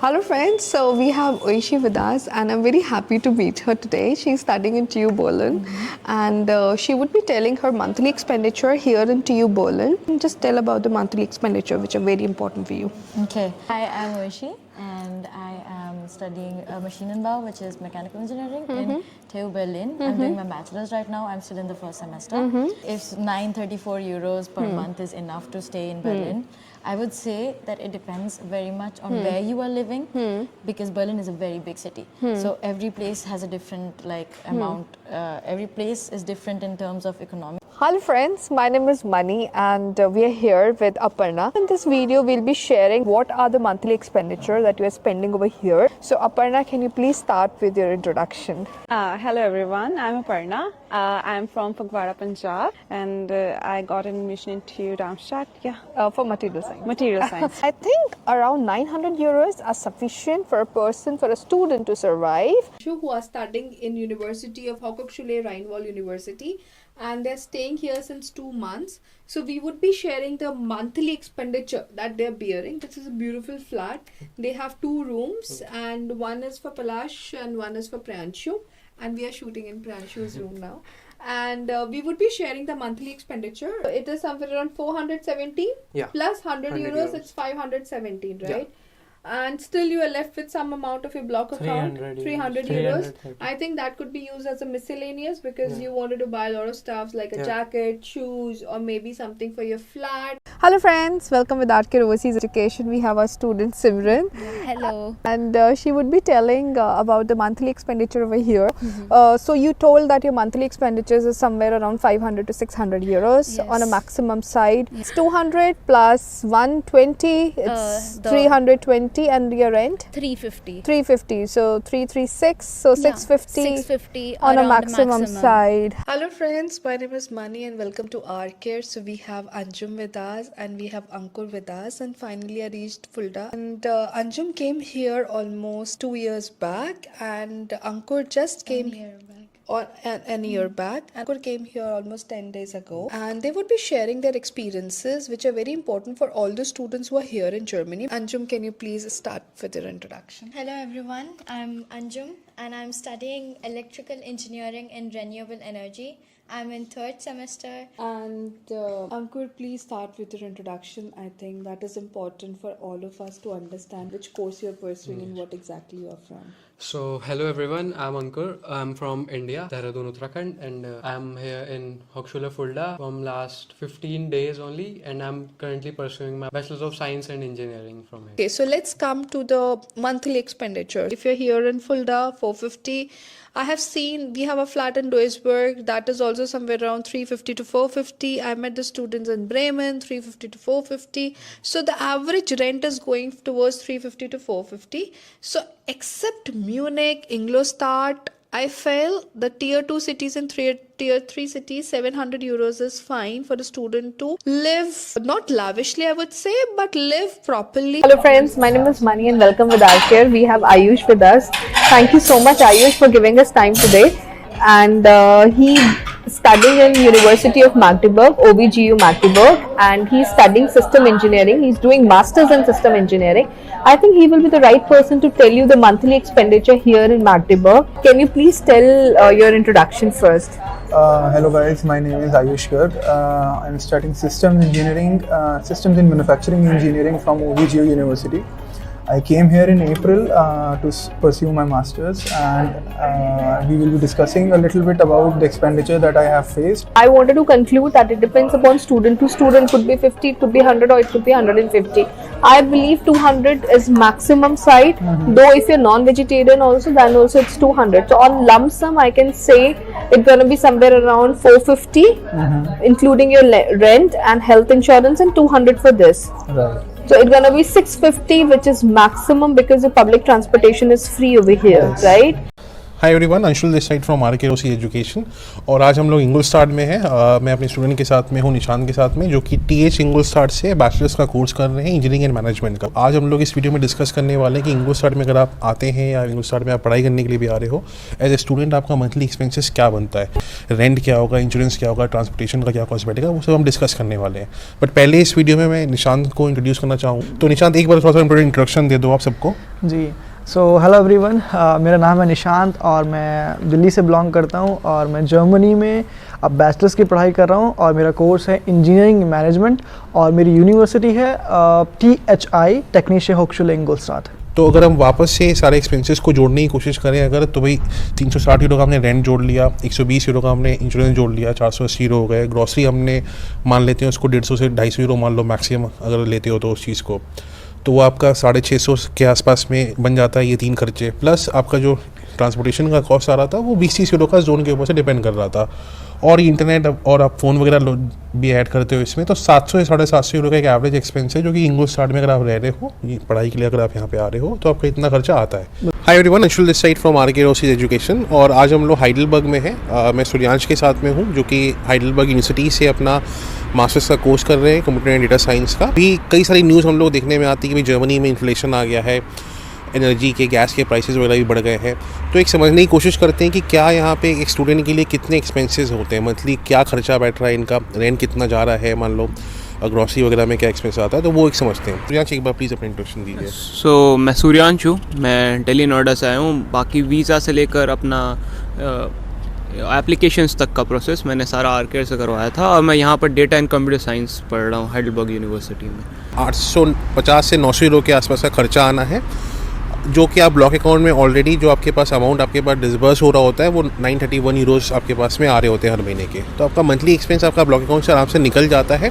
Hello friends, so we have Oishi with us and I'm very happy to meet her today. She's studying in TU Berlin and she would be telling her monthly expenditure here in TU Berlin. Just tell about the monthly expenditure which are very important for you. Okay. Hi, I'm Oishi and I am studying Maschinenbau, which is mechanical engineering in TU Berlin. I'm doing my bachelor's right now. I'm still in the first semester. If 934 euros per month is enough to stay in Berlin, I would say that it depends very much on where you are living because Berlin is a very big city. So every place has a different amount. Every place is different in terms of economic. Hello friends, my name is Mani and we are here with Aparna. In this video, we'll be sharing what are the monthly expenditure that you are spending over here. So Aparna, can you please start with your introduction? Hello everyone, I'm Aparna. I'm from Phagwara, Punjab and I got admission into Darmstadt, For material science. material science. I think around 900 euros are sufficient for a person, for a student to survive. Who are studying in University of Hochschule Rheinwald University and they're staying here since 2 months. So we would be sharing the monthly expenditure that they're bearing. This is a beautiful flat. They have 2 rooms and one is for Palash and one is for Pranshu. And we are shooting in Pranshu's room now. And we would be sharing the monthly expenditure. It is somewhere around 417 plus 100 euros. It's 517, right? Yeah. And still you are left with some amount of your block account, 300 euros. 330. I think that could be used as a miscellaneous because you wanted to buy a lot of stuff like a jacket, shoes, or maybe something for your flat. Hello friends, welcome with Artcare Overseas Education. We have our student Simran. Hello. And she would be telling about the monthly expenditure over here. So you told that your monthly expenditures is somewhere around 500 to 600 euros on a Yes. maximum side. It's 200 plus 120, it's The- 320 and your rent? 350. 350, so 336, so 650 650 on a around maximum side. Hello friends, my name is Mani and welcome to our care. So we have Anjum with us and we have Ankur with us, and finally I reached Fulda. And Anjum came here almost 2 years back and Ankur just came or an year back. Ankur came here almost 10 days ago and they would be sharing their experiences which are very important for all the students who are here in Germany. Anjum, can you please start with your introduction? Hello everyone, I'm Anjum and I'm studying electrical engineering in renewable energy. I'm in 3rd semester. And Ankur, please start with your introduction. I think that is important for all of us to understand which course you're pursuing and what exactly you're from. So, hello everyone, I'm Ankur. I'm from India, Dehradun, Uttarakhand, and I'm here in Hochschule Fulda from last 15 days only, and I'm currently pursuing my Bachelor's of Science and Engineering from here. Okay, so let's come to the monthly expenditure. If you're here in Fulda, 450. I have seen we have a flat in Duisburg that is also somewhere around 350 to 450. I met the students in Bremen, 350 to 450. So the average rent is going towards 350 to 450. So except Munich, Ingolstadt, I feel the tier 2 cities and tier 3 cities, 700 euros is fine for a student to live, not lavishly I would say, but live properly. Hello friends, my name is Mani and welcome with Arcare. We have Ayush with us. Thank you so much Ayush for giving us time today. And he studying in University of Magdeburg, OBGU Magdeburg, and he's studying system engineering. He's doing masters in system engineering. I think he will be the right person to tell you the monthly expenditure here in Magdeburg. Can you please tell your introduction first? Hello guys, my name is Ayush Garg. I'm studying systems engineering, systems and manufacturing engineering from OBGU University. I came here in April to pursue my masters, and we will be discussing a little bit about the expenditure that I have faced. I wanted to conclude that it depends upon student to student. Could be 50, it could be 100, or it could be 150. I believe 200 is maximum side. Though if you're non-vegetarian also, then also it's 200. So on lump sum, I can say it's gonna be somewhere around 450, including your rent and health insurance, and 200 for this. Right. So it's gonna be 650, which is maximum because the public transportation is free over here, right? Hi everyone, Anshul this side from RKOC education. और आज हम लोग इंगुल start में हैं। मैं अपने student के साथ में हूँ, निशांत के साथ में, जो कि TH इंगुल स्टार्ट से बैचलर्स का कोर्स कर रहे हैं इंजीनियरिंग एंड मैनेजमेंट का। आज हम लोग इस वीडियो में डिस्कस करने वाले हैं कि इंगुल स्टार्ट में अगर आप आते हैं या इंगुल स्टार्ट में आप पढ़ाई करने के लिए भी आ रहे हो, एज ए स्टूडेंट आपका मंथली एक्सपेंसेस क्या बनता है, रेंट क्या होगा, इंश्योरेंस क्या होगा, ट्रांसपोर्टेशन का क्या कॉस्ट बैठेगा, वो सब हम डिस्कस करने वाले हैं। बट पहले इस वीडियो में मैं निशांत को इंट्रोड्यूस करना चाहूँ। तो निशांत, एक बार थोड़ा सा इंट्रोडक्शन दे दो आप सबको। जी, सो हेलो एवरीवन, मेरा नाम है निशांत और मैं दिल्ली से बिलोंग करता हूँ और मैं जर्मनी में अब बैचलर्स की पढ़ाई कर रहा हूँ और मेरा कोर्स है इंजीनियरिंग मैनेजमेंट और मेरी यूनिवर्सिटी है THI टेक्नीशियन होक्सचुले इंगुलस्टाड। तो अगर हम वापस से सारे एक्सपेंसेस को जोड़ने की कोशिश करें अगर, तो भाई 360 यूरो का हमने रेंट जोड़ लिया, 120 यूरो का हमने इंश्योरेंस जोड़ लिया, 480 यूरो हो गए। ग्रॉसरी हमने मान लेते हैं उसको 150 से 250 यूरो मान लो मैक्सिमम अगर लेते हो तो उस चीज़ को, तो वो आपका 650 के आसपास में बन जाता है। ये 3 खर्चे प्लस आपका जो ट्रांसपोर्टेशन का कॉस्ट आ रहा था वो 20-30 यूरो का जोन के ऊपर से डिपेंड कर रहा था। और इंटरनेट और आप फ़ोन वगैरह भी ऐड करते हो इसमें, तो 700 से 750 यूरो का एक एवरेज एक्सपेंस है, जो कि इंगुल स्टार्ट में अगर आप रह रहे हो, ये पढ़ाई के लिए अगर आप यहाँ पे आ रहे हो तो आपका इतना खर्चा आता है। Hi everyone, Anshul this side from RKOC education. और आज हम लोग हाइडलबर्ग में हैं। मैं सूर्यांश के साथ में हूँ, जो कि हाइडलबर्ग यूनिवर्सिटी से अपना मास्टर्स का कोर्स कर रहे हैं कंप्यूटर एंड डेटा साइंस का। भी कई सारी न्यूज़ हम लोग देखने में आती है कि जर्मनी में इन्फ्लेशन आ गया है, एनर्जी के, गैस के प्राइसेस वगैरह भी बढ़ गए हैं। तो एक समझने की कोशिश करते हैं कि क्या यहाँ पे एक स्टूडेंट के लिए कितने एक्सपेंसेस होते हैं, मंथली क्या खर्चा बैठ रहा है, इनका रेंट कितना जा रहा है, मान लो ग्रॉसरी वगैरह में क्या एक्सपेंस आता है, तो वो एक समझते हैं। सूर्यांश, एक बार प्लीज़ अपना इंट्रोडक्शन दीजिए। सो मैं सूर्यांश हूँ, मैं दिल्ली नोएडा से आया हूँ। बाकी वीज़ा से लेकर अपना एप्लीकेशंस तक का प्रोसेस मैंने सारा RKR से करवाया था और मैं यहाँ पर डेटा एंड कंप्यूटर साइंस पढ़ रहा हूँ हाइडलबर्ग यूनिवर्सिटी में। 850 से 900 यूरो के आसपास का खर्चा आना है, जो कि आप ब्लॉक अकाउंट में ऑलरेडी जो आपके पास अमाउंट आपके पास डिसबर्स हो रहा होता है वो 931 यूरोज़ आपके पास में आ रहे होते हैं हर महीने के। तो आपका मंथली एक्सपेंस आपका ब्लॉक अकाउंट से आराम से निकल जाता है।